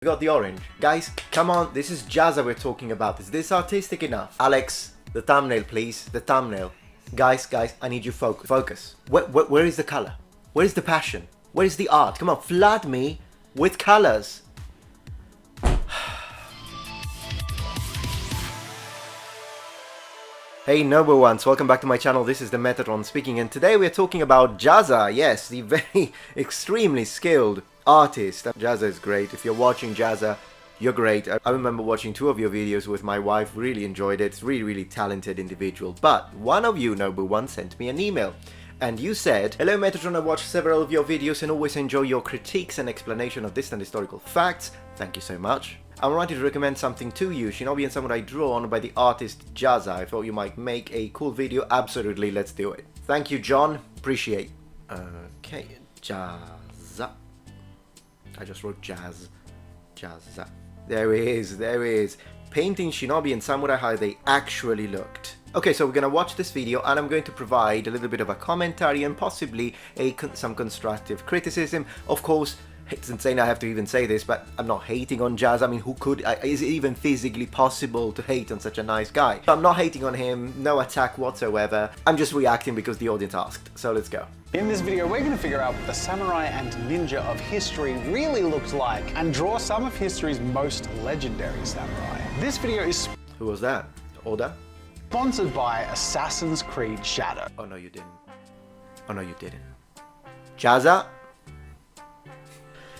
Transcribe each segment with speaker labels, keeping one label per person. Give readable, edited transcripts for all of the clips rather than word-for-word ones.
Speaker 1: got the orange. Guys, come on, this is Jazza we're talking about. Is this artistic enough? Alex, the thumbnail please, the thumbnail. Guys, I need you focus. Where is the color? Where is the passion? Where is the art? Come on, flood me with colors. Hey noble ones, welcome back to my channel. This is the Metatron speaking, and today we're talking about Jazza. Yes, the very extremely skilled artist. Jazza is great. If you're watching Jazza, you're great. I remember watching 2 of your videos with my wife, really enjoyed it. It's really talented individual. But one of you noble ones sent me an email. And you said, "Hello Metatron, I watched several of your videos and always enjoy your critiques and explanation of distant historical facts. Thank you so much. I wanted to recommend something to you, Shinobi and Samurai drawn by the artist Jazza. I thought you might make a cool video. Absolutely, let's do it." Thank you, John. Appreciate. Okay, Jazza. I just wrote Jazz. Jazza. There he is. Painting Shinobi and Samurai how they actually looked. Okay, so we're gonna watch this video and I'm going to provide a little bit of a commentary and possibly some constructive criticism. Of course, it's insane I have to even say this, but I'm not hating on Jazz. I mean, who could? Is it even physically possible to hate on such a nice guy? I'm not hating on him, no attack whatsoever. I'm just reacting because the audience asked. So let's go.
Speaker 2: In this video, we're going to figure out what the samurai and ninja of history really looked like and draw some of history's most legendary samurai. This video is
Speaker 1: Who was that? Oda?
Speaker 2: sponsored by Assassin's Creed Shadow.
Speaker 1: Oh no, you didn't. Oh no, you didn't. Jazza?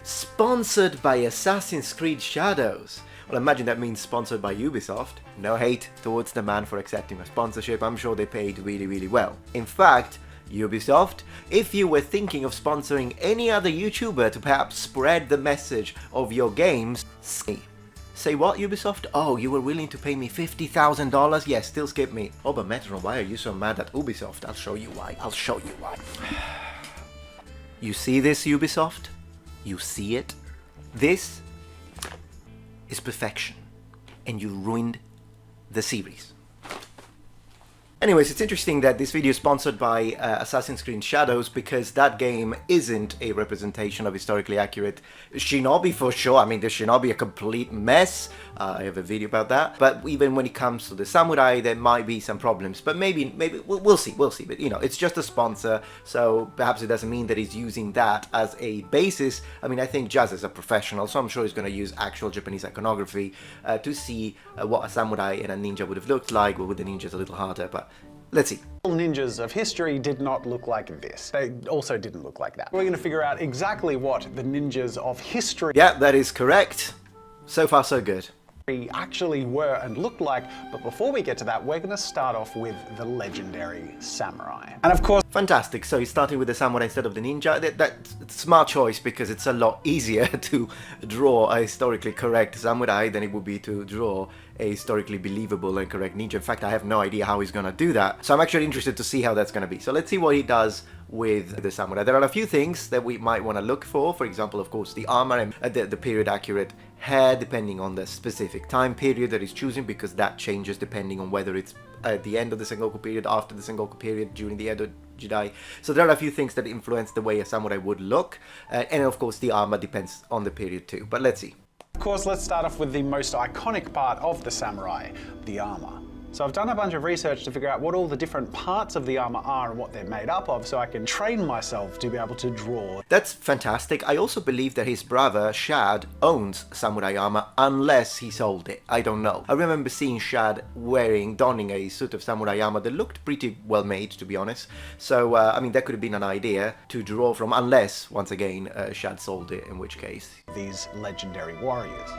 Speaker 1: Sponsored by Assassin's Creed Shadows. Well, imagine that means sponsored by Ubisoft. No hate towards the man for accepting a sponsorship. I'm sure they paid really well. In fact, Ubisoft, if you were thinking of sponsoring any other YouTuber to perhaps spread the message of your games, say what, Ubisoft? Oh, you were willing to pay me $50,000? Yes, still skip me. Oh, but Metatron, why are you so mad at Ubisoft? I'll show you why. I'll show you why. You see this, Ubisoft? You see it? This is perfection, and you ruined the series. Anyways, it's interesting that this video is sponsored by Assassin's Creed Shadows because that game isn't a representation of historically accurate Shinobi for sure. I mean, the Shinobi a complete mess. I have a video about that. But even when it comes to the samurai, there might be some problems. But maybe we'll see. But you know, it's just a sponsor, so perhaps it doesn't mean that he's using that as a basis. I mean, I think Jazz is a professional, so I'm sure he's going to use actual Japanese iconography to see what a samurai and a ninja would have looked like. Well, with the ninjas a little harder, but let's see.
Speaker 2: Ninjas of history did not look like this. They also didn't look like that. We're going to figure out exactly what the ninjas of history
Speaker 1: Yeah, that is correct. So far, so good.
Speaker 2: actually were and looked like, but before we get to that, we're going to start off with the legendary samurai. And of course,
Speaker 1: Fantastic. So he's starting with the samurai instead of the ninja. That's a smart choice because it's a lot easier to draw a historically correct samurai than it would be to draw a historically believable and correct ninja. In fact, I have no idea how he's going to do that. So I'm actually interested to see how that's going to be. So let's see what he does with the samurai. There are a few things that we might want to look for. For example, of course, the armor and the period accurate hair, depending on the specific time period that he's choosing, because that changes depending on whether it's at the end of the Sengoku period, after the Sengoku period, during the Edo Jidai. So there are a few things that influence the way a samurai would look. And of course, the armor depends on the period too. But let's see.
Speaker 2: Of course, let's start off with the most iconic part of the samurai, the armor. So I've done a bunch of research to figure out what all the different parts of the armor are and what they're made up of, so I can train myself to be able to draw.
Speaker 1: That's fantastic. I also believe that his brother, Shad, owns samurai armor, unless he sold it. I don't know. I remember seeing Shad donning a suit of samurai armor that looked pretty well made, to be honest. So, I mean, that could have been an idea to draw from, unless, once again, Shad sold it, in which case.
Speaker 2: These legendary warriors.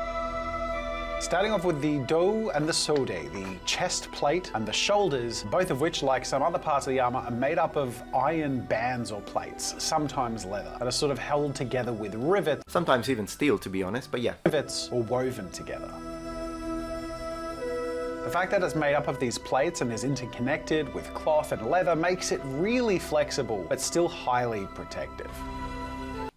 Speaker 2: Starting off with the do and the sode, the chest plate and the shoulders, both of which, like some other parts of the armor, are made up of iron bands or plates, sometimes leather, that are sort of held together with rivets.
Speaker 1: Sometimes even steel, to be honest, but yeah.
Speaker 2: Rivets or woven together. The fact that it's made up of these plates and is interconnected with cloth and leather makes it really flexible, but still highly protective.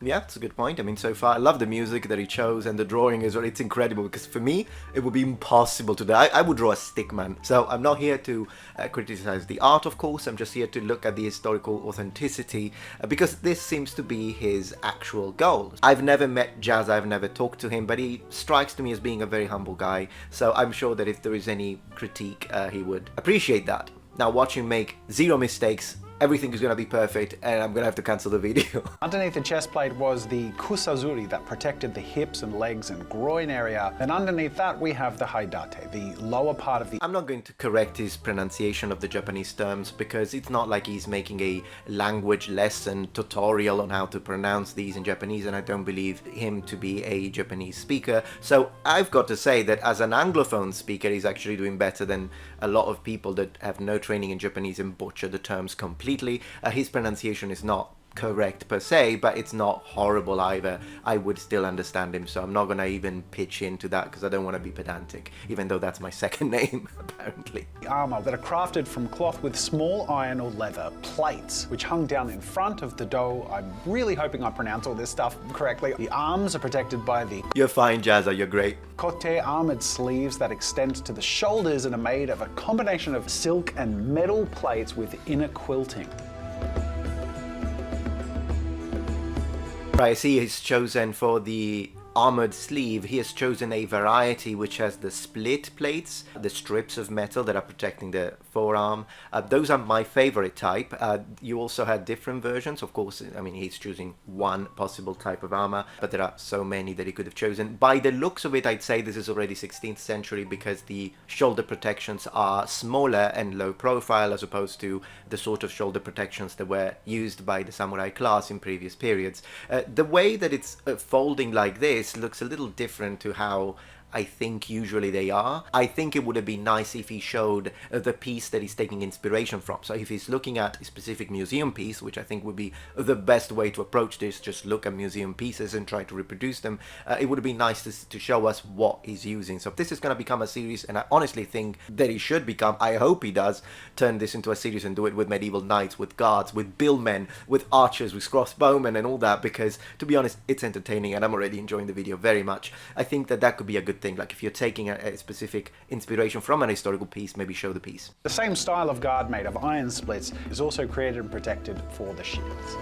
Speaker 1: Yeah, that's a good point. I mean, so far, I love the music that he chose and the drawing as well. It's incredible because for me, it would be impossible to do. I would draw a stick man. So I'm not here to criticize the art, of course. I'm just here to look at the historical authenticity because this seems to be his actual goal. I've never met Jazza, I've never talked to him, but he strikes to me as being a very humble guy. So I'm sure that if there is any critique, he would appreciate that. Now, watch him make zero mistakes. Everything is going to be perfect, and I'm going to have to cancel the video.
Speaker 2: Underneath the chest plate was the kusazuri that protected the hips and legs and groin area. And underneath that, we have the haidate, the lower part of the...
Speaker 1: I'm not going to correct his pronunciation of the Japanese terms because it's not like he's making a language lesson tutorial on how to pronounce these in Japanese, and I don't believe him to be a Japanese speaker. So I've got to say that as an Anglophone speaker, he's actually doing better than a lot of people that have no training in Japanese and butcher the terms completely. His pronunciation is not correct per se, but it's not horrible either. I would still understand him, so I'm not gonna even pitch into that because I don't want to be pedantic, even though that's my second name apparently.
Speaker 2: Armor that are crafted from cloth with small iron or leather plates, which hung down in front of the do. I'm really hoping I pronounce all this stuff correctly. The arms are protected by the...
Speaker 1: You're fine, Jazza, you're great.
Speaker 2: Kote armored sleeves that extend to the shoulders and are made of a combination of silk and metal plates with inner quilting.
Speaker 1: Right, I see he's chosen for the armored sleeve. He has chosen a variety which has the split plates, the strips of metal that are protecting the forearm. Those are my favorite type. You also had different versions, of course. I mean, he's choosing one possible type of armor, but there are so many that he could have chosen. By the looks of it, I'd say this is already 16th century because the shoulder protections are smaller and low profile as opposed to the sort of shoulder protections that were used by the samurai class in previous periods. The way that it's folding like this looks a little different to how I think usually they are. I think it would have been nice if he showed the piece that he's taking inspiration from. So if he's looking at a specific museum piece, which I think would be the best way to approach this, just look at museum pieces and try to reproduce them, it would have been nice to show us what he's using. So if this is going to become a series, and I honestly think that he should become, I hope he does, turn this into a series and do it with medieval knights, with guards, with billmen, with archers, with crossbowmen and all that, because to be honest, it's entertaining and I'm already enjoying the video very much. I think that that could be a good thing. Like if you're taking a specific inspiration from an historical piece, maybe show the piece.
Speaker 2: The same style of guard made of iron splits is also created and protected for the shields.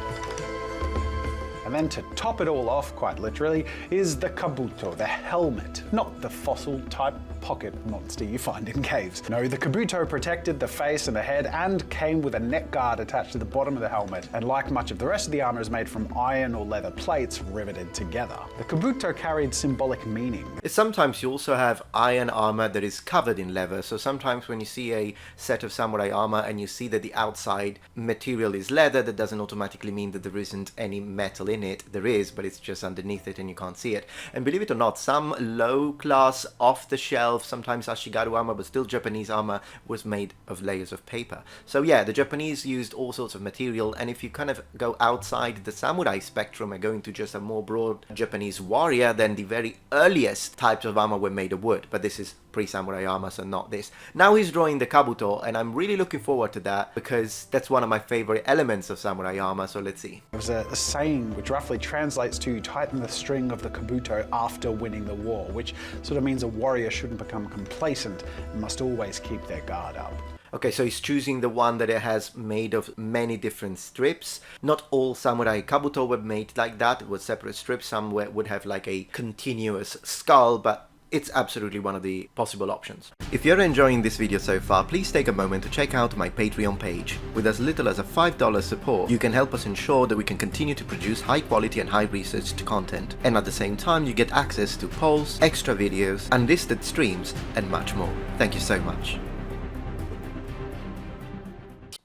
Speaker 2: And then to top it all off, quite literally, is the kabuto, the helmet. Not the fossil type pocket monster you find in caves. No, the kabuto protected the face and the head and came with a neck guard attached to the bottom of the helmet. And like much of the rest of the armor is made from iron or leather plates riveted together. The kabuto carried symbolic meaning.
Speaker 1: Sometimes you also have iron armor that is covered in leather. So sometimes when you see a set of samurai armor and you see that the outside material is leather, that doesn't automatically mean that there isn't any metal in it. There is, but it's just underneath it and you can't see it. And believe it or not, some low class, off the shelf, sometimes Ashigaru armor, but still Japanese armor, was made of layers of paper. So yeah, the Japanese used all sorts of material, and if you kind of go outside the samurai spectrum and go into just a more broad Japanese warrior, then the very earliest types of armor were made of wood, but this is pre-samurai armor, so not this. Now he's drawing the kabuto, and I'm really looking forward to that because that's one of my favorite elements of samurai armor, so let's see.
Speaker 2: There's a saying which roughly translates to tighten the string of the kabuto after winning the war, which sort of means a warrior shouldn't become complacent and must always keep their guard up.
Speaker 1: Okay, so he's choosing the one that it has made of many different strips. Not all samurai kabuto were made like that, it was separate strips. Some would have like a continuous skull, but it's absolutely one of the possible options. If you're enjoying this video so far, please take a moment to check out my Patreon page. With as little as a $5 support, you can help us ensure that we can continue to produce high quality and high researched content. And at the same time, you get access to polls, extra videos, unlisted streams, and much more. Thank you so much.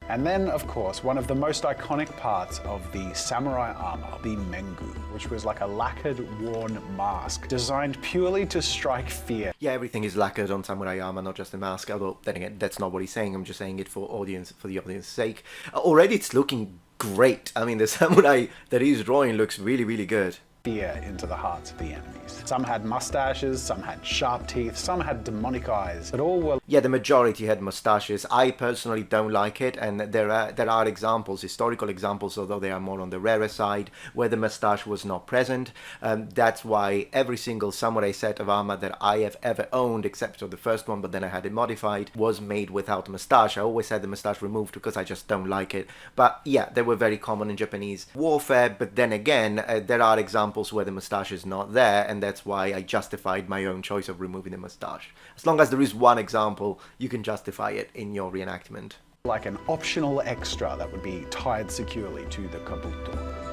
Speaker 2: And then, of course, one of the most iconic parts of the samurai armor, the mengu, which was like a lacquered, worn mask designed purely to strike fear.
Speaker 1: Yeah, everything is lacquered on samurai armor, not just the mask, although then again, that's not what he's saying. I'm just saying it for the audience's sake. Already it's looking great. I mean, the samurai that he's drawing looks really, really good.
Speaker 2: fear into the hearts of the enemies. Some had mustaches, some had sharp teeth, some had demonic eyes, but all were...
Speaker 1: Yeah, the majority had mustaches. I personally don't like it, and there are examples, historical examples, although they are more on the rarer side, where the mustache was not present. That's why every single samurai set of armor that I have ever owned, except for the first one, but then I had it modified, was made without mustache. I always had the mustache removed because I just don't like it. But yeah, they were very common in Japanese warfare, but then again, there are examples where the mustache is not there, and that's why I justified my own choice of removing the mustache. As long as there is one example, you can justify it in your reenactment.
Speaker 2: Like an optional extra that would be tied securely to the kabuto.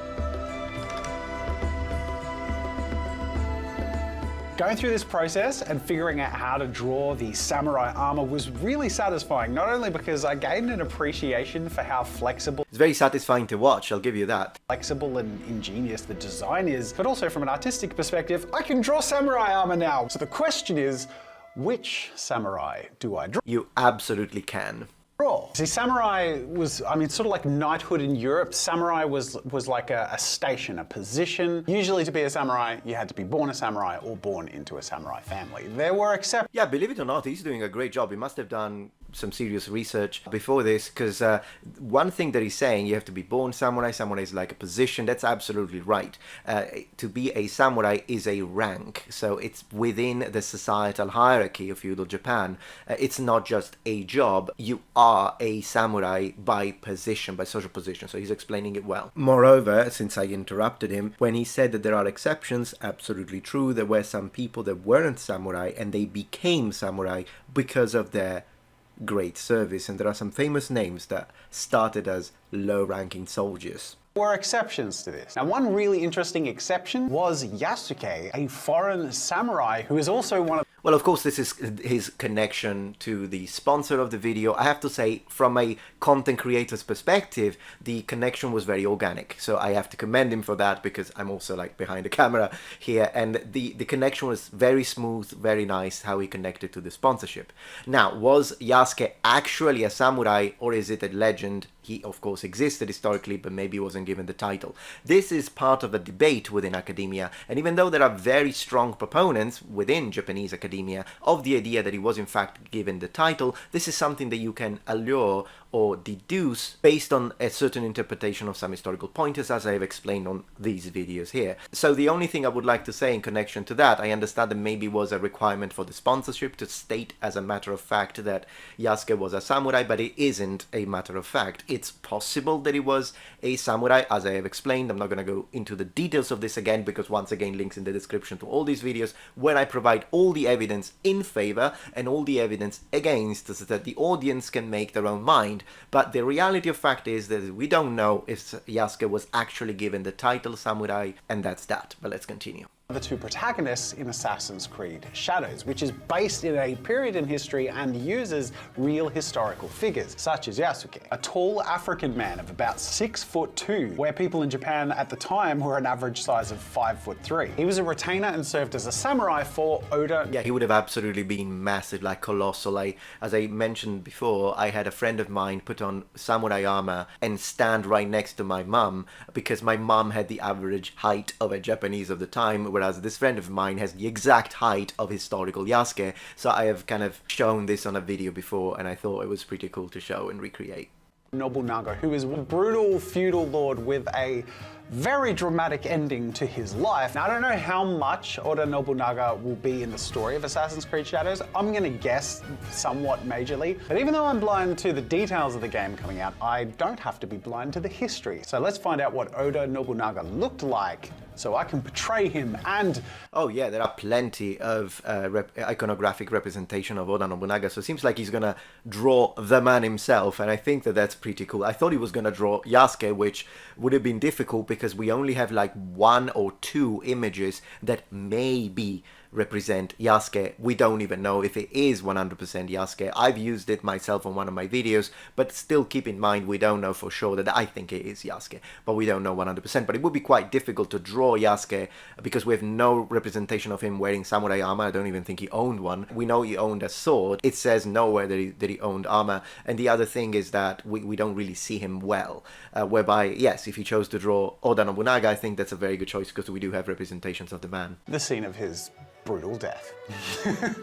Speaker 2: Going through this process and figuring out how to draw the samurai armor was really satisfying, not only because I gained an appreciation for how flexible...
Speaker 1: It's very satisfying to watch, I'll give you that.
Speaker 2: ...flexible and ingenious the design is, but also from an artistic perspective, I can draw samurai armor now. So the question is, which samurai do I draw?
Speaker 1: You absolutely can.
Speaker 2: See, samurai was, I mean, sort of like knighthood in Europe. Samurai was like a station, a position. Usually to be a samurai, you had to be born a samurai or born into a samurai family. There were exceptions.
Speaker 1: Yeah, believe it or not, he's doing a great job. He must have done some serious research before this, because one thing that he's saying, you have to be born samurai. Samurai is like a position. That's absolutely right. To be a samurai is a rank, so it's within the societal hierarchy of feudal Japan. It's not just a job. You are a samurai by position, by social position. So he's explaining it well. Moreover, since I interrupted him, when he said that there are exceptions, absolutely true. There were some people that weren't samurai and they became samurai because of their great service, and there are some famous names that started as low-ranking soldiers.
Speaker 2: There were exceptions to this. Now, one really interesting exception was Yasuke, a foreign samurai who is also one of...
Speaker 1: Well, of course, this is his connection to the sponsor of the video. I have to say, from a content creator's perspective, the connection was very organic. So I have to commend him for that, because I'm also like behind the camera here. And the connection was very smooth, very nice, how he connected to the sponsorship. Now, was Yasuke actually a samurai, or is it a legend? He, of course, existed historically, but maybe wasn't given the title. This is part of a debate within academia, and even though there are very strong proponents within Japanese academia of the idea that he was in fact given the title, this is something that you can allure or deduce based on a certain interpretation of some historical pointers, as I have explained on these videos here. So the only thing I would like to say in connection to that, I understand that maybe was a requirement for the sponsorship to state as a matter of fact that Yasuke was a samurai, but it isn't a matter of fact. It's possible that he was a samurai, as I have explained. I'm not going to go into the details of this again, because once again, links in the description to all these videos where I provide all the evidence in favor and all the evidence against, so that the audience can make their own mind. But the reality of fact is that we don't know if Yasuke was actually given the title samurai, and that's that. But let's continue.
Speaker 2: The two protagonists in Assassin's Creed Shadows, which is based in a period in history and uses real historical figures, such as Yasuke, a tall African man of about 6'2", where people in Japan at the time were an average size of 5'3". He was a retainer and served as a samurai for Oda.
Speaker 1: Yeah, he would have absolutely been massive, like colossal. As I mentioned before, I had a friend of mine put on samurai armor and stand right next to my mum, because my mum had the average height of a Japanese of the time, whereas this friend of mine has the exact height of historical Yasuke. So I have kind of shown this on a video before, and I thought it was pretty cool to show and recreate.
Speaker 2: Nobunaga, who is a brutal feudal lord with a very dramatic ending to his life. Now, I don't know how much Oda Nobunaga will be in the story of Assassin's Creed Shadows. I'm gonna guess somewhat majorly, but even though I'm blind to the details of the game coming out, I don't have to be blind to the history. So let's find out what Oda Nobunaga looked like, so I can portray him. And
Speaker 1: oh yeah, there are plenty of iconographic representation of Oda Nobunaga, so it seems like he's gonna draw the man himself, and I think that that's pretty cool. I thought he was gonna draw Yasuke, which would have been difficult because we only have like 1 or 2 images that may be represent Yasuke. We don't even know if it is 100% Yasuke. I've used it myself on one of my videos, but still keep in mind we don't know for sure. That I think it is Yasuke, but we don't know 100%. But it would be quite difficult to draw Yasuke because we have no representation of him wearing samurai armor. I don't even think he owned one. We know he owned a sword. It says nowhere that he owned armor. And the other thing is that we don't really see him well, whereby, yes, if he chose to draw Oda Nobunaga, I think that's a very good choice because we do have representations of the man.
Speaker 2: The scene of his brutal death.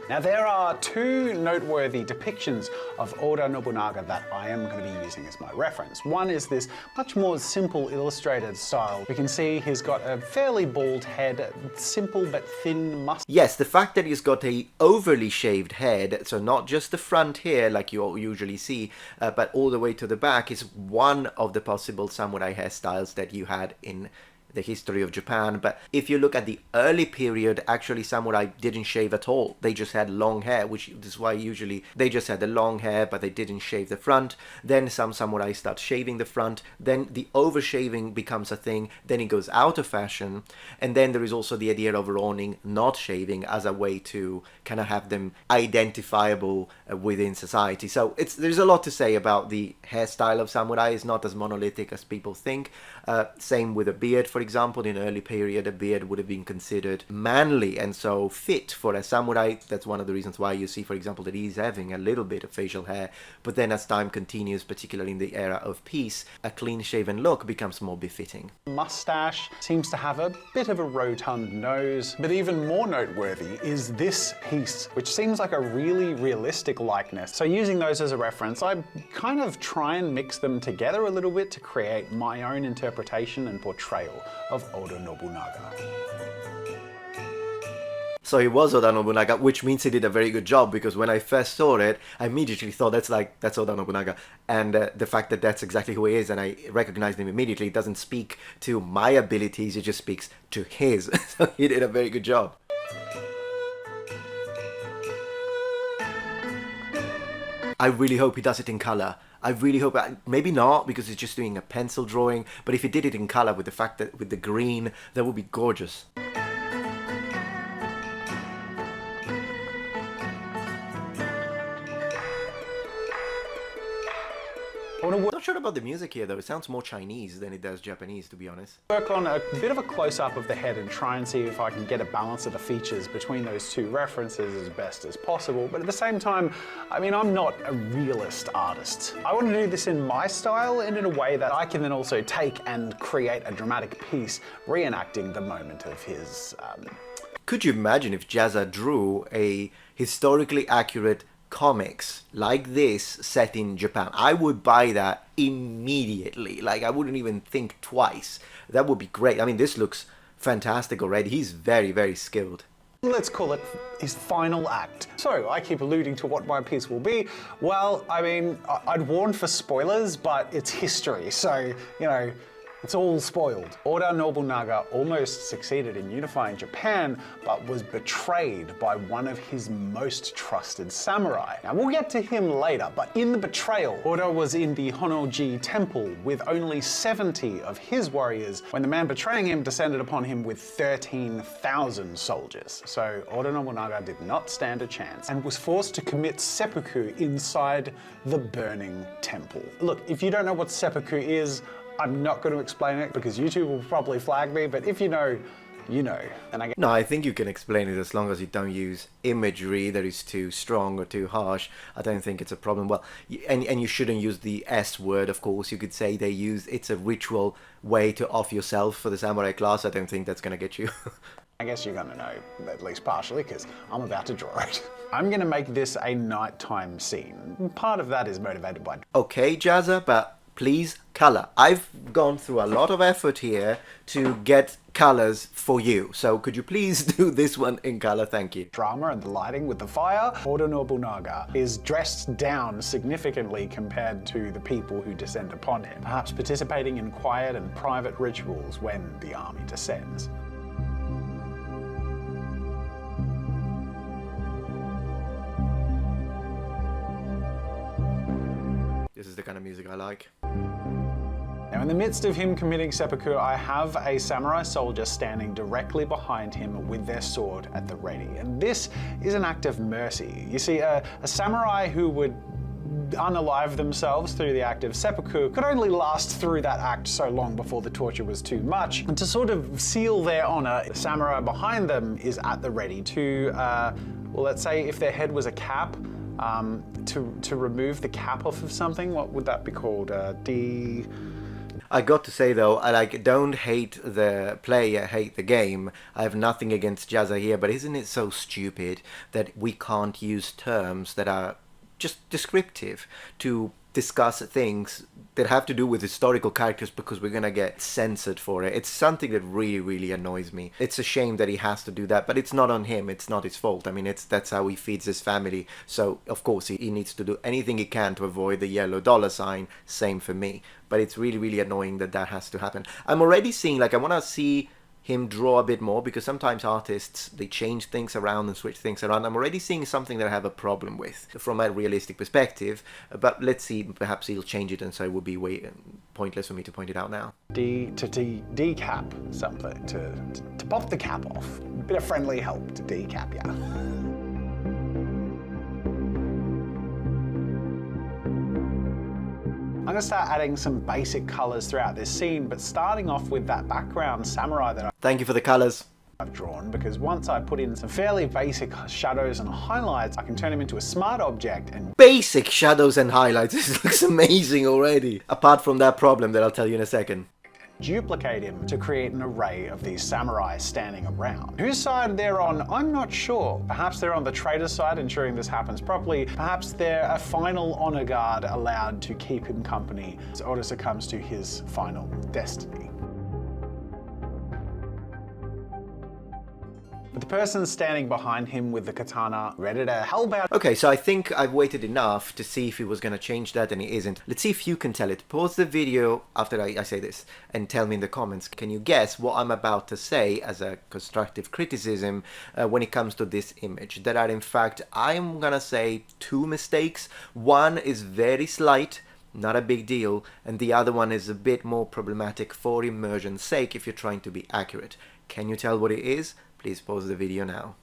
Speaker 2: Now there are two noteworthy depictions of Oda Nobunaga that I am going to be using as my reference. One is this much more simple illustrated style. We can see he's got a fairly bald head, simple but thin mustache.
Speaker 1: Yes, the fact that he's got a overly shaved head, so not just the front here like you usually see, but all the way to the back, is one of the possible samurai hairstyles that you had in the history of Japan. But if you look at the early period, actually samurai didn't shave at all. They just had long hair, which is why usually they just had the long hair, but they didn't shave the front. Then some samurai start shaving the front. Then the overshaving becomes a thing. Then it goes out of fashion. And then there is also the idea of Ronin not shaving as a way to kind of have them identifiable within society. So there's a lot to say about the hairstyle of samurai. It's not as monolithic as people think. Same with a beard, for example. In early period, a beard would have been considered manly and so fit for a samurai. That's one of the reasons why you see, for example, that he's having a little bit of facial hair. But then as time continues, particularly in the era of peace, a clean-shaven look becomes more befitting.
Speaker 2: Mustache, seems to have a bit of a rotund nose. But even more noteworthy is this piece, which seems like a really realistic likeness. So using those as a reference, I kind of try and mix them together a little bit to create my own interpretation and portrayal of Oda Nobunaga.
Speaker 1: So it was Oda Nobunaga, which means he did a very good job, because when I first saw it, I immediately thought that's Oda Nobunaga. And the fact that that's exactly who he is, and I recognized him immediately, it doesn't speak to my abilities, it just speaks to his. So he did a very good job. I really hope he does it in color. I really hope, maybe not, because he's just doing a pencil drawing, but if he did it in color with the fact that with the green, that would be gorgeous. I'm not sure about the music here though, it sounds more Chinese than it does Japanese, to be honest.
Speaker 2: Work on a bit of a close-up of the head and try and see if I can get a balance of the features between those two references as best as possible. But at the same time, I mean, I'm not a realist artist. I want to do this in my style and in a way that I can then also take and create a dramatic piece reenacting the moment of his...
Speaker 1: Could you imagine if Jazza drew a historically accurate comics like this set in Japan? I would buy that immediately. Like, I wouldn't even think twice. That would be great. I mean, this looks fantastic already. He's very, very skilled.
Speaker 2: Let's call it his final act. So, I keep alluding to what my piece will be. Well, I mean, I'd warn for spoilers, but it's history, so, you know, it's all spoiled. Oda Nobunaga almost succeeded in unifying Japan, but was betrayed by one of his most trusted samurai. Now, we'll get to him later, but in the betrayal, Oda was in the Honnoji temple with only 70 of his warriors when the man betraying him descended upon him with 13,000 soldiers. So Oda Nobunaga did not stand a chance and was forced to commit seppuku inside the burning temple. Look, if you don't know what seppuku is, I'm not going to explain it because YouTube will probably flag me, but if you know, you know. And
Speaker 1: No, I think you can explain it as long as you don't use imagery that is too strong or too harsh. I don't think it's a problem. Well, and you shouldn't use the S word, of course. You could say it's a ritual way to off yourself for the samurai class. I don't think that's going to get you.
Speaker 2: I guess you're going to know, at least partially, because I'm about to draw it. I'm going to make this a nighttime scene. Part of that is motivated by...
Speaker 1: Okay, Jazza, but please, color. I've gone through a lot of effort here to get colors for you. So could you please do this one in color? Thank you.
Speaker 2: Drama and the lighting with the fire. Oda Nobunaga is dressed down significantly compared to the people who descend upon him, perhaps participating in quiet and private rituals when the army descends.
Speaker 1: This is the kind of music I like.
Speaker 2: Now Now, in the midst of him committing seppuku, I have a samurai soldier standing directly behind him with their sword at the ready. And this is an act of mercy. You see, a samurai who would unalive themselves through the act of seppuku could only last through that act so long before the torture was too much. And to sort of seal their honor, the samurai behind them is at the ready to, well, let's say if their head was a cap, to remove the cap off of something, what would that be called?
Speaker 1: I got to say though, I don't hate the player, hate the game. I have nothing against Jazza here, but isn't it so stupid that we can't use terms that are just descriptive to discuss things that have to do with historical characters because we're gonna get censored for it. It's something that really, really annoys me. It's a shame that he has to do that, but it's not on him. It's not his fault. I mean, that's how he feeds his family. So of course he needs to do anything he can to avoid the yellow dollar sign. Same for me. But it's really, really annoying that has to happen. I'm already seeing, I want to see him draw a bit more, because sometimes artists, they change things around and switch things around. I'm already seeing something that I have a problem with from a realistic perspective, but let's see, perhaps he'll change it, and so it would be way pointless for me to point it out now.
Speaker 2: Decap something, to pop the cap off. A bit of friendly help to decap, yeah. I'm going to start adding some basic colors throughout this scene, but starting off with that background samurai that
Speaker 1: Thank you for the colors
Speaker 2: I've drawn, because once I put in some fairly basic shadows and highlights, I can turn him into a smart object and...
Speaker 1: Basic shadows and highlights, this looks amazing already. Apart from that problem that I'll tell you in a second.
Speaker 2: Duplicate him to create an array of these samurai standing around. Whose side they're on, I'm not sure. Perhaps they're on the traitor's side, ensuring this happens properly. Perhaps they're a final honor guard allowed to keep him company as Oda succumbs to his final destiny. But the person standing behind him with the katana, ready to hellbound.
Speaker 1: Okay, so I think I've waited enough to see if he was going to change that, and he isn't. Let's see if you can tell it. Pause the video after I say this and tell me in the comments. Can you guess what I'm about to say as a constructive criticism when it comes to this image? There are, in fact, I'm going to say 2 mistakes. One is very slight, not a big deal, and the other one is a bit more problematic for immersion's sake if you're trying to be accurate. Can you tell what it is? Please pause the video now.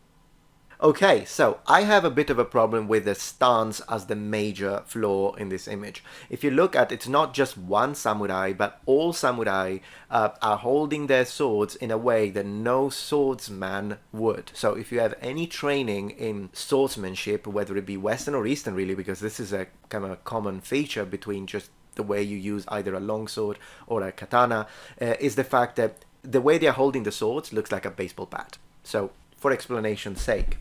Speaker 1: Okay, so I have a bit of a problem with the stance as the major flaw in this image. If you look at, it's not just one samurai, but all samurai are holding their swords in a way that no swordsman would. So if you have any training in swordsmanship, whether it be Western or Eastern really, because this is a kind of a common feature between just the way you use either a longsword or a katana, is the fact that the way they're holding the swords looks like a baseball bat. So, for explanation's sake,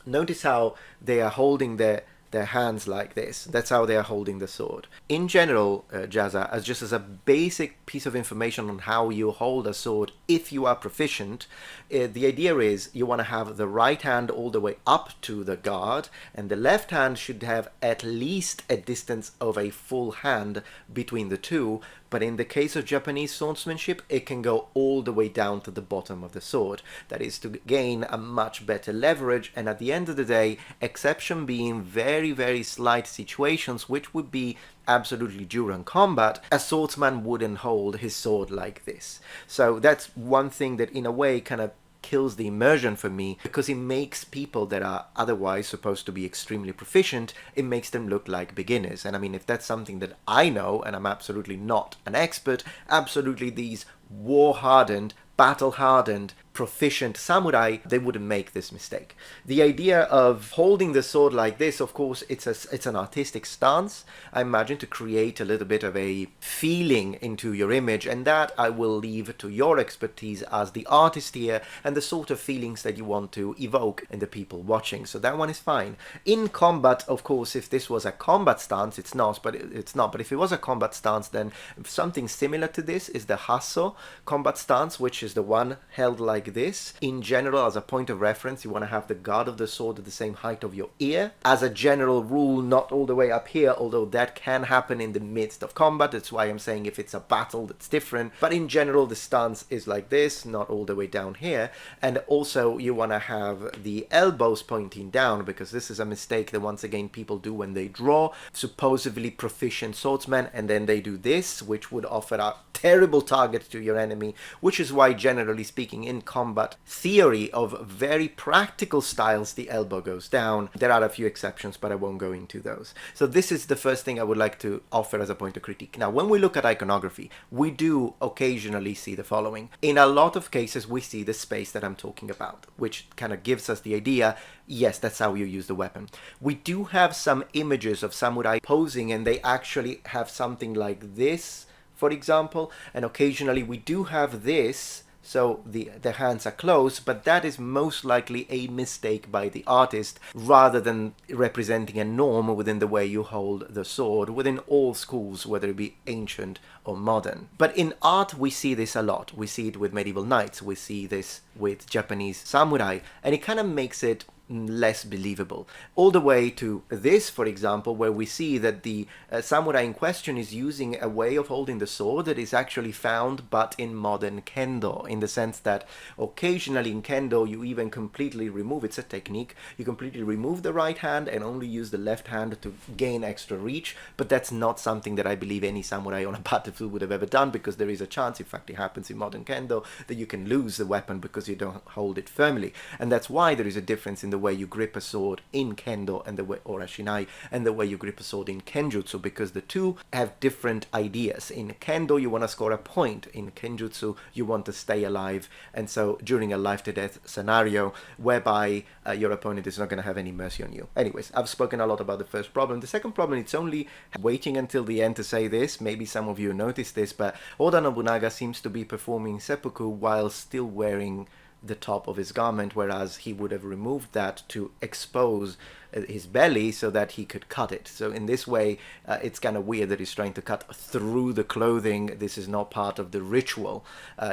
Speaker 1: notice how they are holding their hands like this. That's how they are holding the sword. In general, Jazza, as a basic piece of information on how you hold a sword if you are proficient, the idea is you want to have the right hand all the way up to the guard, and the left hand should have at least a distance of a full hand between the two. But in the case of Japanese swordsmanship, it can go all the way down to the bottom of the sword. That is to gain a much better leverage, and at the end of the day, exception being very, very slight situations, which would be absolutely during combat, a swordsman wouldn't hold his sword like this. So that's one thing that in a way kind of kills the immersion for me, because it makes people that are otherwise supposed to be extremely proficient, it makes them look like beginners. And I mean, if that's something that I know, and I'm absolutely not an expert, absolutely these war-hardened, battle-hardened, proficient samurai, they wouldn't make this mistake. The idea of holding the sword like this, of course, it's an artistic stance, I imagine, to create a little bit of a feeling into your image, and that I will leave to your expertise as the artist here, and the sort of feelings that you want to evoke in the people watching. So that one is fine. In combat, of course, if this was a combat stance, it's not, but if it was a combat stance, then something similar to this is the Hasso combat stance, which is the one held like like this. In general, as a point of reference, you want to have the guard of the sword at the same height of your ear. As a general rule, not all the way up here, although that can happen in the midst of combat. That's why I'm saying if it's a battle, that's different. But in general, the stance is like this, not all the way down here. And also, you want to have the elbows pointing down, because this is a mistake that once again people do when they draw supposedly proficient swordsmen, and then they do this, which would offer a terrible target to your enemy, which is why generally speaking in combat theory of very practical styles the elbow goes down. There are a few exceptions, but I won't go into those. So this is the first thing I would like to offer as a point of critique. Now, when we look at iconography, we do occasionally see the following. In a lot of cases, we see the space that I'm talking about, which kind of gives us the idea, yes, that's how you use the weapon. We do have some images of samurai posing, and they actually have something like this, for example, and occasionally we do have this, so the hands are closed, but that is most likely a mistake by the artist rather than representing a norm within the way you hold the sword within all schools, whether it be ancient or modern. But in art we see this a lot. We see it with medieval knights, we see this with Japanese samurai, and it kind of makes it less believable. All the way to this, for example, where we see that the samurai in question is using a way of holding the sword that is actually found but in modern kendo, in the sense that occasionally in kendo you even completely remove, it's a technique, you completely remove the right hand and only use the left hand to gain extra reach, but that's not something that I believe any samurai on a battlefield would have ever done, because there is a chance, in fact it happens in modern kendo, that you can lose the weapon because you don't hold it firmly. And that's why there is a difference in the way you grip a sword in kendo and the way, or a shinai, and the way you grip a sword in kenjutsu, because the two have different ideas. In kendo you want to score a point, in kenjutsu you want to stay alive, and so during a life to death scenario whereby your opponent is not going to have any mercy on you. Anyways, I've spoken a lot about the first problem. The second problem, it's only waiting until the end to say this, maybe some of you noticed this, but Oda Nobunaga seems to be performing seppuku while still wearing the top of his garment, whereas he would have removed that to expose his belly so that he could cut it. So in this way, it's kind of weird that he's trying to cut through the clothing. This is not part of the ritual.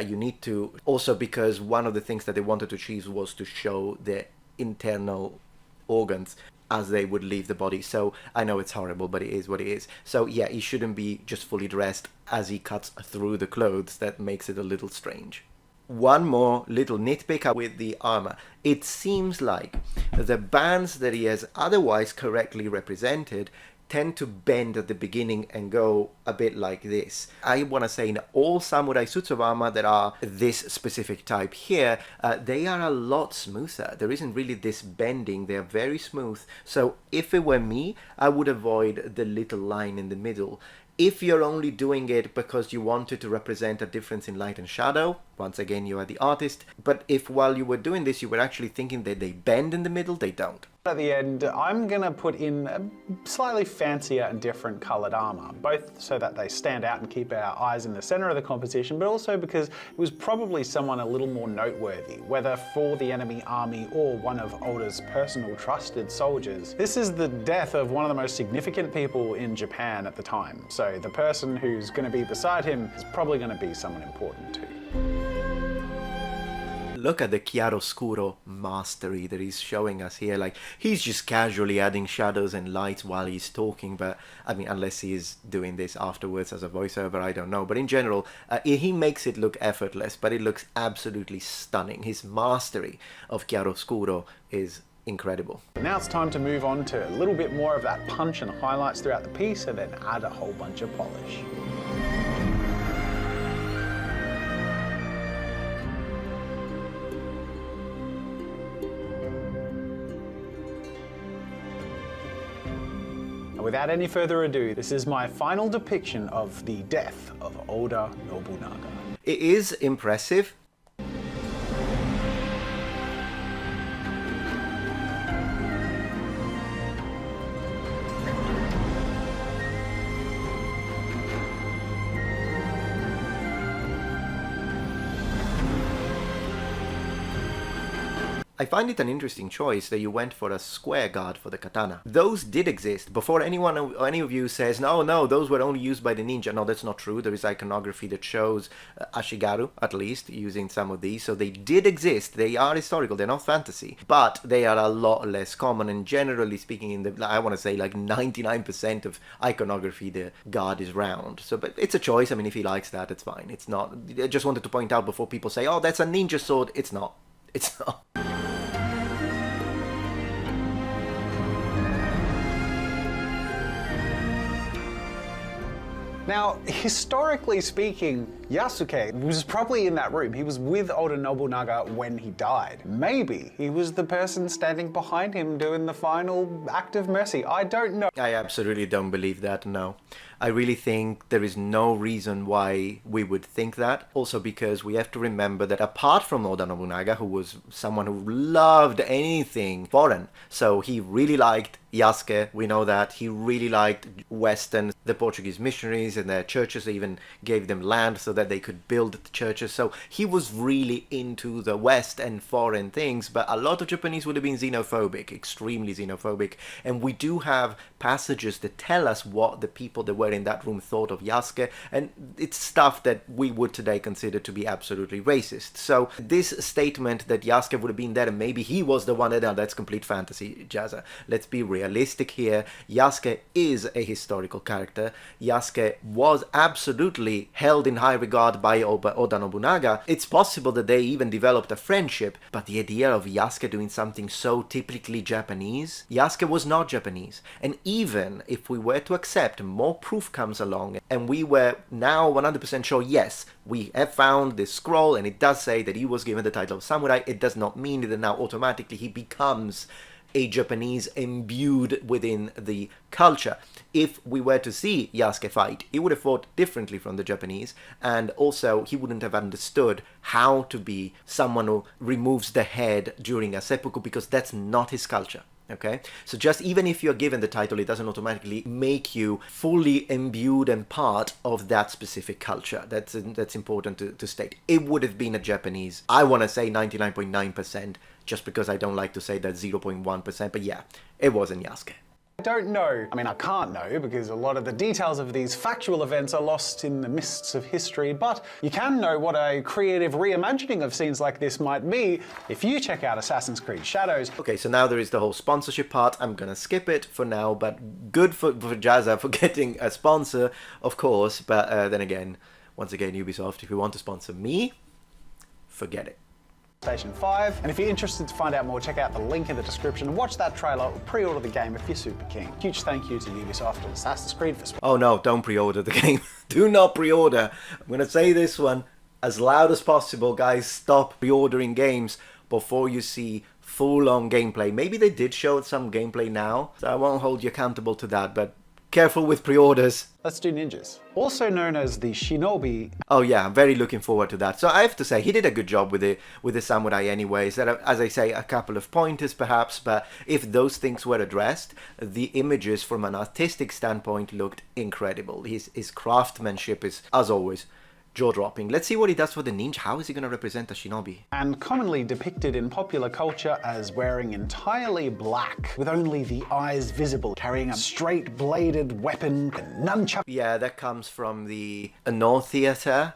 Speaker 1: You need to, also because one of the things that they wanted to achieve was to show the internal organs as they would leave the body. So I know it's horrible, but it is what it is. So yeah, he shouldn't be just fully dressed as he cuts through the clothes. That makes it a little strange. One more little nitpick with the armor. It seems like the bands that he has otherwise correctly represented tend to bend at the beginning and go a bit like this. I want to say in all samurai suits of armor that are this specific type here, they are a lot smoother. There isn't really this bending, they're very smooth. So if it were me, I would avoid the little line in the middle. If you're only doing it because you wanted to represent a difference in light and shadow, once again you are the artist, but if while you were doing this you were actually thinking that they bend in the middle, they don't.
Speaker 2: At the end, I'm going to put in a slightly fancier and different coloured armour, both so that they stand out and keep our eyes in the centre of the composition, but also because it was probably someone a little more noteworthy, whether for the enemy army or one of Oda's personal trusted soldiers. This is the death of one of the most significant people in Japan at the time, so the person who's going to be beside him is probably going to be someone important too.
Speaker 1: Look at the chiaroscuro mastery that he's showing us here. Like, he's just casually adding shadows and lights while he's talking, but I mean, unless he is doing this afterwards as a voiceover, I don't know. But in general, he makes it look effortless, but it looks absolutely stunning. His mastery of chiaroscuro is incredible.
Speaker 2: Now it's time to move on to a little bit more of that punch and highlights throughout the piece, and then add a whole bunch of polish. Without any further ado, this is my final depiction of the death of Oda Nobunaga.
Speaker 1: It is impressive. I find it an interesting choice that you went for a square guard for the katana. Those did exist before any of you says, no, those were only used by the ninja. No, that's not true. There is iconography that shows Ashigaru, at least, using some of these. So they did exist. They are historical. They're not fantasy. But they are a lot less common. And generally speaking, I want to say like 99% of iconography, the guard is round. So, but it's a choice. I mean, if he likes that, it's fine. It's not. I just wanted to point out before people say, oh, that's a ninja sword. It's not. It's not.
Speaker 2: Now, historically speaking, Yasuke was probably in that room. He was with Oda Nobunaga when he died. Maybe he was the person standing behind him doing the final act of mercy. I don't know.
Speaker 1: I absolutely don't believe that, no. I really think there is no reason why we would think that. Also because we have to remember that apart from Oda Nobunaga, who was someone who loved anything foreign, so he really liked Yasuke, we know that. He really liked Western, the Portuguese missionaries and their churches. They even gave them land so that they could build the churches. So he was really into the West and foreign things, but a lot of Japanese would have been xenophobic, extremely xenophobic. And we do have passages that tell us what the people that were in that room thought of Yasuke, and it's stuff that we would today consider to be absolutely racist. So this statement that Yasuke would have been there and maybe he was the one, that's complete fantasy, Jazza. Let's be realistic here. Yasuke is a historical character. Yasuke was absolutely held in high regard by Oda Nobunaga. It's possible that they even developed a friendship, but the idea of Yasuke doing something so typically Japanese, Yasuke was not Japanese. And even if we were to accept, more proof comes along and we were now 100% sure, yes, we have found this scroll and it does say that he was given the title of samurai, it does not mean that now automatically he becomes a Japanese imbued within the culture. If we were to see Yasuke fight, he would have fought differently from the Japanese, and also he wouldn't have understood how to be someone who removes the head during a seppuku, because that's not his culture. Okay, so just even if you're given the title, it doesn't automatically make you fully imbued and part of that specific culture. That's important to state. It would have been a Japanese, I want to say 99.9%, just because I don't like to say that 0.1%, but yeah, it wasn't Yasuke.
Speaker 2: I don't know. I mean, I can't know because a lot of the details of these factual events are lost in the mists of history, but you can know what a creative reimagining of scenes like this might be if you check out Assassin's Creed Shadows.
Speaker 1: Okay, so now there is the whole sponsorship part. I'm gonna skip it for now, but good for Jazza for getting a sponsor, of course, but then again, once again, Ubisoft, if you want to sponsor me, forget it.
Speaker 2: PlayStation 5. And if you're interested to find out more, check out the link in the description. Watch that trailer or pre-order the game if you're super keen. Huge thank you to Ubisoft and Assassin's Creed for
Speaker 1: Oh no, don't pre-order the game. Do not pre-order. I'm going to say this one as loud as possible, guys. Stop pre-ordering games before you see full-on gameplay. Maybe they did show some gameplay now, so I won't hold you accountable to that, but careful with pre-orders.
Speaker 2: Let's do ninjas. Also known as the Shinobi.
Speaker 1: Oh yeah, I'm very looking forward to that. So I have to say, he did a good job with the samurai anyways. There are, as I say, a couple of pointers perhaps, but if those things were addressed, the images from an artistic standpoint looked incredible. His craftsmanship is, as always, jaw-dropping. Let's see what he does for the ninja. How is he going to represent a shinobi?
Speaker 2: And commonly depicted in popular culture as wearing entirely black, with only the eyes visible, carrying a straight-bladed weapon and nunchuck.
Speaker 1: Yeah, that comes from the Noh theater,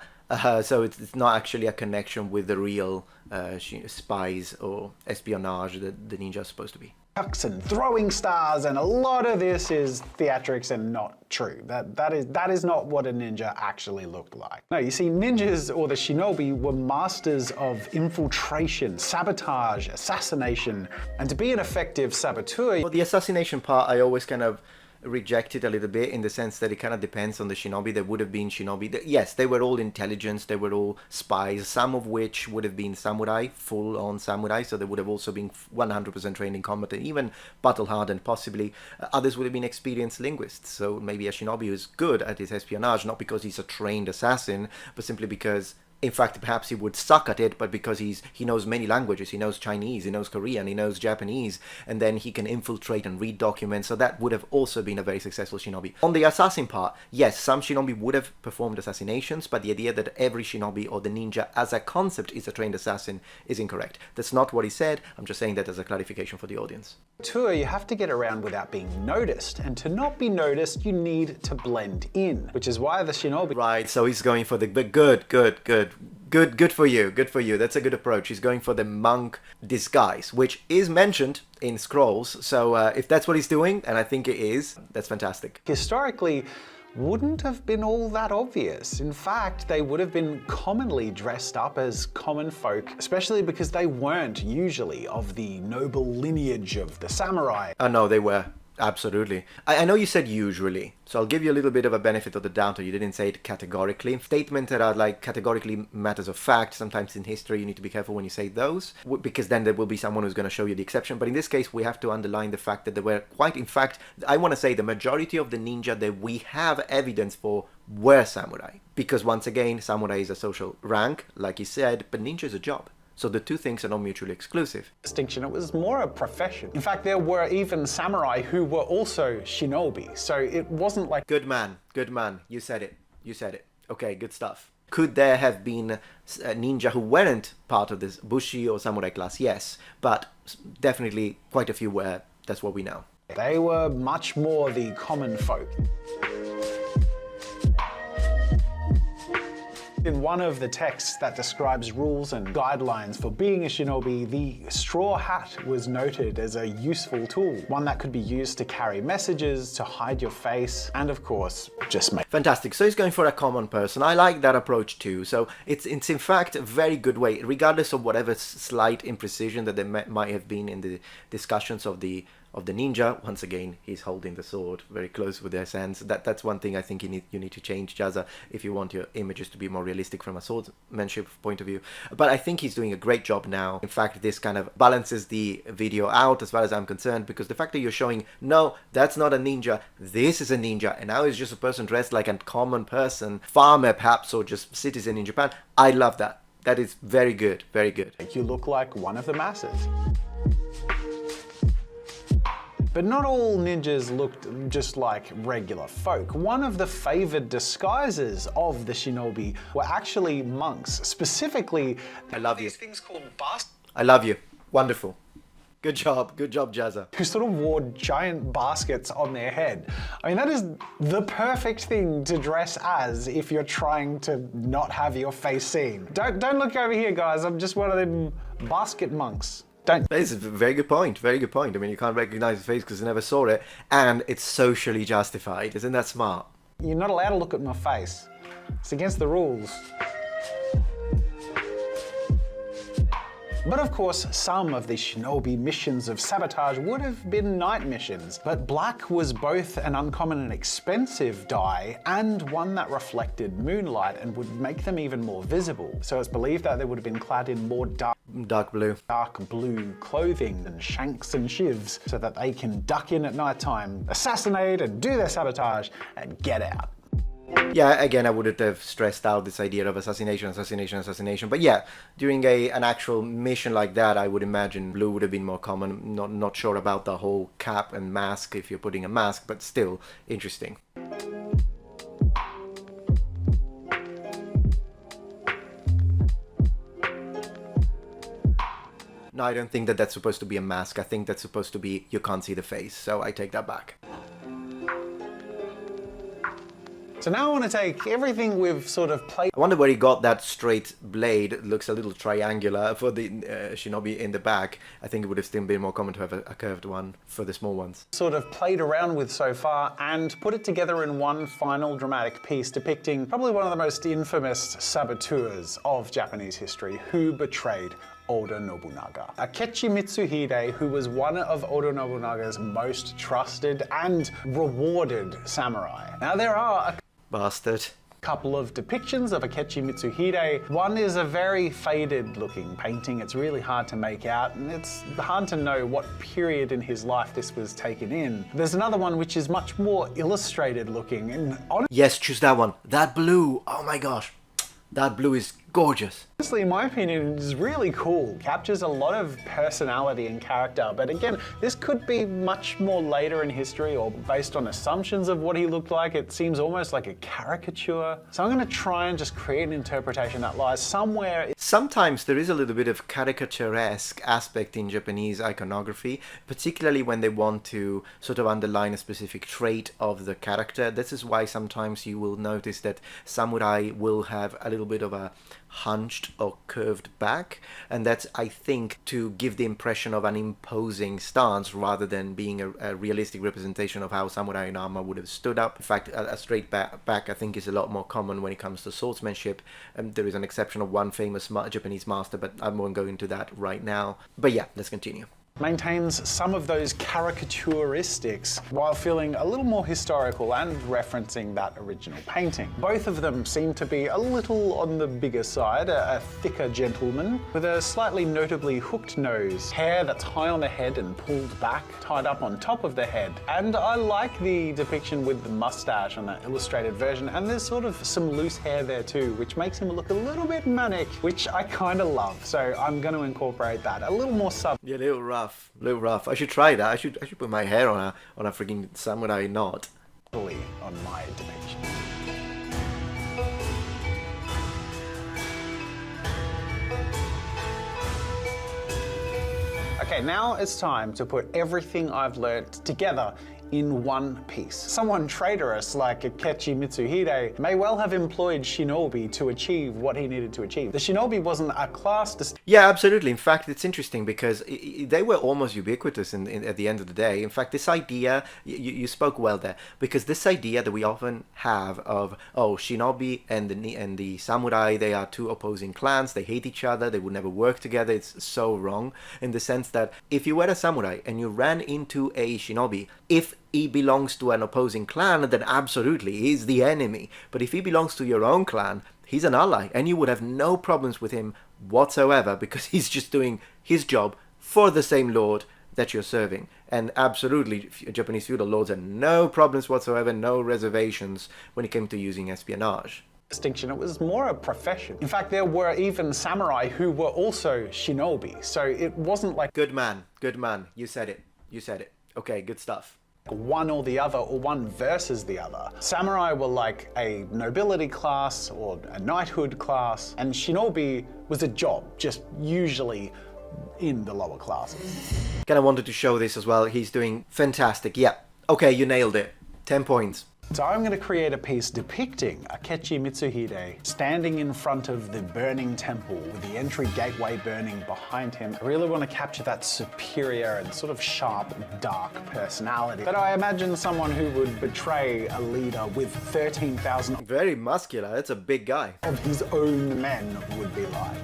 Speaker 1: so it's not actually a connection with the real spies or espionage that the ninja is supposed to be.
Speaker 2: And throwing stars, and a lot of this is theatrics and not true. That is not what a ninja actually looked like. No, you see, ninjas or the shinobi were masters of infiltration, sabotage, assassination, and to be an effective saboteur.
Speaker 1: Well, the assassination part I always kind of reject it a little bit, in the sense that it kind of depends on the shinobi. There would have been shinobi. Yes, they were all intelligence, they were all spies, some of which would have been samurai, full-on samurai, so they would have also been 100% trained in combat and even battle-hardened possibly. Others would have been experienced linguists, so maybe a shinobi who's good at his espionage, not because he's a trained assassin, but simply because In fact, perhaps he would suck at it, but because he knows many languages, he knows Chinese, he knows Korean, he knows Japanese, and then he can infiltrate and read documents, so that would have also been a very successful shinobi. On the assassin part, yes, some shinobi would have performed assassinations, but the idea that every shinobi or the ninja as a concept is a trained assassin is incorrect. That's not what he said, I'm just saying that as a clarification for the audience.
Speaker 2: Tour, you have to get around without being noticed, and to not be noticed, you need to blend in, which is why the shinobi...
Speaker 1: Right, so he's going for the good for you, good for you. That's a good approach. He's going for the monk disguise, which is mentioned in scrolls, so if that's what he's doing, and I think it is, that's fantastic.
Speaker 2: Historically, wouldn't have been all that obvious. In fact, they would have been commonly dressed up as common folk, especially because they weren't usually of the noble lineage of the samurai.
Speaker 1: Oh no, they were. Absolutely. I know you said usually, so I'll give you a little bit of a benefit of the doubt. You didn't say it categorically. Statements that are like categorically matters of fact, sometimes in history you need to be careful when you say those, because then there will be someone who's going to show you the exception. But in this case, we have to underline the fact that there were quite, in fact, I want to say the majority of the ninja that we have evidence for were samurai. Because once again, samurai is a social rank, like you said, but ninja is a job. So the two things are not mutually exclusive.
Speaker 2: Distinction, it was more a profession. In fact, there were even samurai who were also shinobi, so it wasn't like...
Speaker 1: Good man, you said it, Okay, good stuff. Could there have been a ninja who weren't part of this bushi or samurai class? Yes, but definitely quite a few were, that's what we know.
Speaker 2: They were much more the common folk. In one of the texts that describes rules and guidelines for being a shinobi, the straw hat was noted as a useful tool, one that could be used to carry messages, to hide your face, and of course, just make...
Speaker 1: Fantastic. So he's going for a common person. I like that approach too. So it's in fact a very good way, regardless of whatever slight imprecision that there might have been in the discussions of the ninja. Once again, he's holding the sword very close with his hands. That's one thing I think you need to change, Jazza, if you want your images to be more realistic from a swordsmanship point of view. But I think he's doing a great job now. In fact, this kind of balances the video out as far as I'm concerned, because the fact that you're showing, no, that's not a ninja, this is a ninja, and now he's just a person dressed like a common person, farmer perhaps, or just citizen in Japan, I love that. That is very good, very good.
Speaker 2: You look like one of the masses. But not all ninjas looked just like regular folk. One of the favored disguises of the shinobi were actually monks. Specifically,
Speaker 1: I love you.
Speaker 2: These things called baskets.
Speaker 1: I love you. Wonderful. Good job, Jazza.
Speaker 2: Who sort of wore giant baskets on their head. I mean, that is the perfect thing to dress as if you're trying to not have your face seen. Don't look over here, guys. I'm just one of them basket monks. That
Speaker 1: is a very good point, very good point. I mean, you can't recognize the face because you never saw it, and it's socially justified. Isn't that smart?
Speaker 2: You're not allowed to look at my face. It's against the rules. But of course, some of the shinobi missions of sabotage would have been night missions. But black was both an uncommon and expensive dye, and one that reflected moonlight and would make them even more visible. So it's believed that they would have been clad in more dark blue clothing and shanks and shivs, so that they can duck in at nighttime, assassinate and do their sabotage, and get out.
Speaker 1: Yeah, again, I wouldn't have stressed out this idea of assassination. But yeah, during an actual mission like that, I would imagine blue would have been more common. Not sure about the whole cap and mask if you're putting a mask, but still interesting. No, I don't think that that's supposed to be a mask. I think that's supposed to be you can't see the face, so I take that back.
Speaker 2: So now I want to take everything we've sort of played.
Speaker 1: I wonder where he got that straight blade. It looks a little triangular for the shinobi in the back. I think it would have still been more common to have a curved one for the small ones.
Speaker 2: Sort of played around with so far and put it together in one final dramatic piece depicting probably one of the most infamous saboteurs of Japanese history, who betrayed Oda Nobunaga. Akechi Mitsuhide, who was one of Oda Nobunaga's most trusted and rewarded samurai. Now there are a
Speaker 1: bastard.
Speaker 2: Couple of depictions of Akechi Mitsuhide. One is a very faded looking painting. It's really hard to make out, and it's hard to know what period in his life this was taken in. There's another one which is much more illustrated looking. And
Speaker 1: yes, choose that one. That blue, oh my gosh. That blue is gorgeous.
Speaker 2: Honestly, in my opinion, it's really cool. Captures a lot of personality and character, but again, this could be much more later in history or based on assumptions of what he looked like. It seems almost like a caricature. So I'm going to try and just create an interpretation that lies somewhere.
Speaker 1: Sometimes there is a little bit of caricaturesque aspect in Japanese iconography, particularly when they want to sort of underline a specific trait of the character. This is why sometimes you will notice that samurai will have a little bit of a hunched or curved back, and that's, I think, to give the impression of an imposing stance rather than being a realistic representation of how samurai in armor would have stood up. In fact, a straight back I think is a lot more common when it comes to swordsmanship. There is an exception of one famous Japanese master, but I won't go into that right now. But yeah, let's continue.
Speaker 2: Maintains some of those caricaturistics while feeling a little more historical and referencing that original painting. Both of them seem to be a little on the bigger side, a thicker gentleman with a slightly notably hooked nose, hair that's high on the head and pulled back, tied up on top of the head. And I like the depiction with the mustache on the illustrated version, and there's sort of some loose hair there too, which makes him look a little bit manic, which I kind of love. So I'm going to incorporate that. A little more sub.
Speaker 1: Yeah, a little rough. I should try that. I should put my hair on a freaking samurai knot.
Speaker 2: On my depiction. Okay, now it's time to put everything I've learnt together in one piece. Someone traitorous like Akechi Mitsuhide may well have employed Shinobi to achieve what he needed to achieve. The Shinobi wasn't a class
Speaker 1: Yeah, absolutely. In fact, it's interesting because they were almost ubiquitous at the end of the day. In fact, this idea, you spoke well there, because this idea that we often have of, oh, Shinobi and the samurai, they are two opposing clans, they hate each other, they would never work together. It's so wrong in the sense that if you were a samurai and you ran into a Shinobi, if he belongs to an opposing clan, then absolutely he's the enemy. But if he belongs to your own clan, he's an ally, and you would have no problems with him whatsoever because he's just doing his job for the same lord that you're serving. And absolutely, Japanese feudal lords had no problems whatsoever, no reservations when it came to using espionage.
Speaker 2: Distinction. It was more a profession. In fact, there were even samurai who were also shinobi, so it wasn't like...
Speaker 1: Good man. You said it. Okay, good stuff.
Speaker 2: One or the other, or one versus the other. Samurai were like a nobility class or a knighthood class, and shinobi was a job, just usually in the lower classes.
Speaker 1: Kind of wanted to show this as well. He's doing fantastic. Yeah. Okay, you nailed it. 10 points.
Speaker 2: So I'm going to create a piece depicting Akechi Mitsuhide standing in front of the burning temple with the entry gateway burning behind him. I really want to capture that superior and sort of sharp, dark personality. But I imagine someone who would betray a leader with 13,000
Speaker 1: very muscular. That's a big guy.
Speaker 2: Of his own men would be like.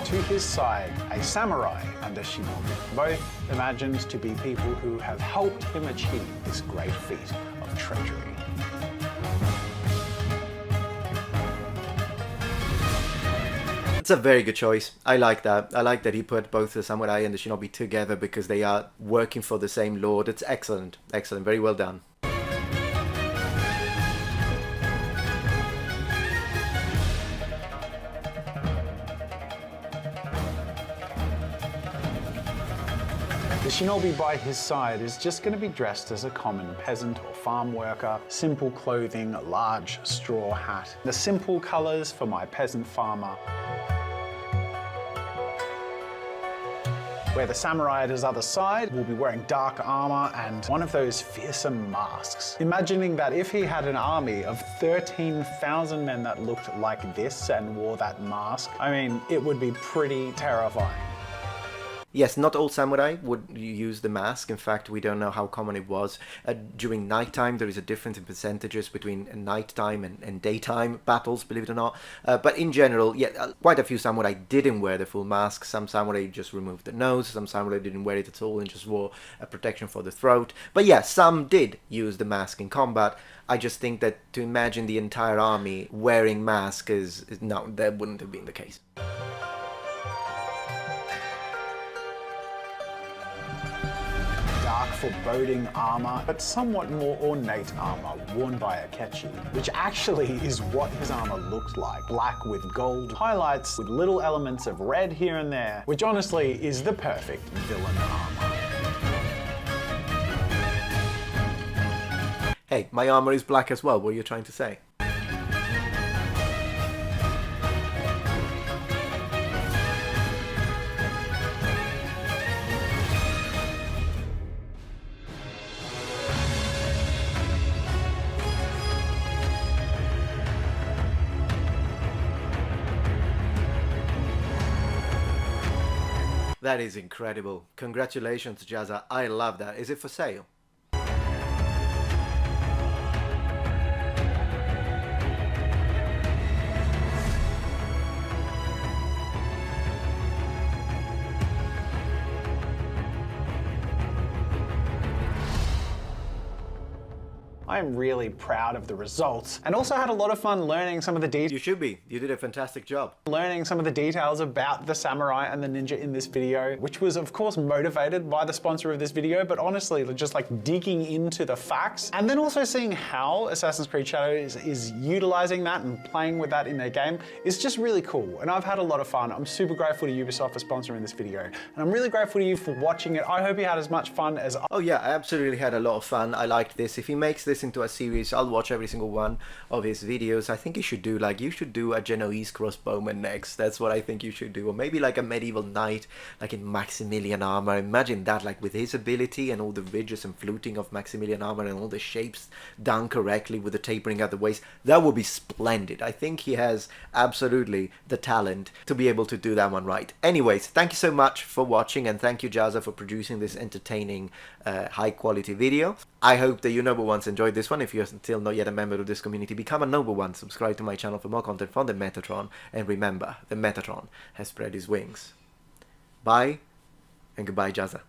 Speaker 2: To his side, a samurai and a shinobi, both imagined to be people who have helped him achieve this great feat of treachery.
Speaker 1: It's a very good choice. I like that. I like that he put both the samurai and the shinobi together because they are working for the same lord. It's excellent. Excellent. Very well done.
Speaker 2: The shinobi by his side is just going to be dressed as a common peasant or farm worker. Simple clothing, a large straw hat. The simple colours for my peasant farmer. Where the samurai at his other side will be wearing dark armour and one of those fearsome masks. Imagining that if he had an army of 13,000 men that looked like this and wore that mask, I mean, it would be pretty terrifying.
Speaker 1: Yes, not all samurai would use the mask. In fact, we don't know how common it was. During nighttime, there is a difference in percentages between nighttime and daytime battles, believe it or not. But in general, yeah, quite a few samurai didn't wear the full mask. Some samurai just removed the nose. Some samurai didn't wear it at all and just wore a protection for the throat. But yeah, some did use the mask in combat. I just think that to imagine the entire army wearing masks is no, that wouldn't have been the case.
Speaker 2: foreboding armor, but somewhat more ornate armor worn by Akechi, which actually is what his armor looks like. Black with gold highlights with little elements of red here and there, which honestly is the perfect villain armor.
Speaker 1: Hey, my armor is black as well, what are you trying to say? That is incredible. Congratulations, Jazza. I love that. Is it for sale?
Speaker 2: I'm really proud of the results, and also had a lot of fun learning some of the details.
Speaker 1: You should be. You did a fantastic job.
Speaker 2: Learning some of the details about the samurai and the ninja in this video, which was of course motivated by the sponsor of this video, but honestly just like digging into the facts, and then also seeing how Assassin's Creed Shadows is utilizing that and playing with that in their game is just really cool, and I've had a lot of fun. I'm super grateful to Ubisoft for sponsoring this video, and I'm really grateful to you for watching it. I hope you had as much fun as I.
Speaker 1: Oh yeah, I absolutely had a lot of fun. I liked this. If he makes this into a series, I'll watch every single one of his videos. I think you should do a Genoese crossbowman next. That's what I think you should do. Or maybe like a medieval knight, like in Maximilian armor. Imagine that, like with his ability and all the ridges and fluting of Maximilian armor and all the shapes done correctly with the tapering at the waist. That would be splendid. I think he has absolutely the talent to be able to do that one right. Anyways, thank you so much for watching, and thank you, Jazza, for producing this entertaining, high quality video. I hope that you noble ones enjoyed this one. If you're still not yet a member of this community, become a noble one. Subscribe to my channel for more content from the Metatron. And remember, the Metatron has spread his wings. Bye, and goodbye, Jazza.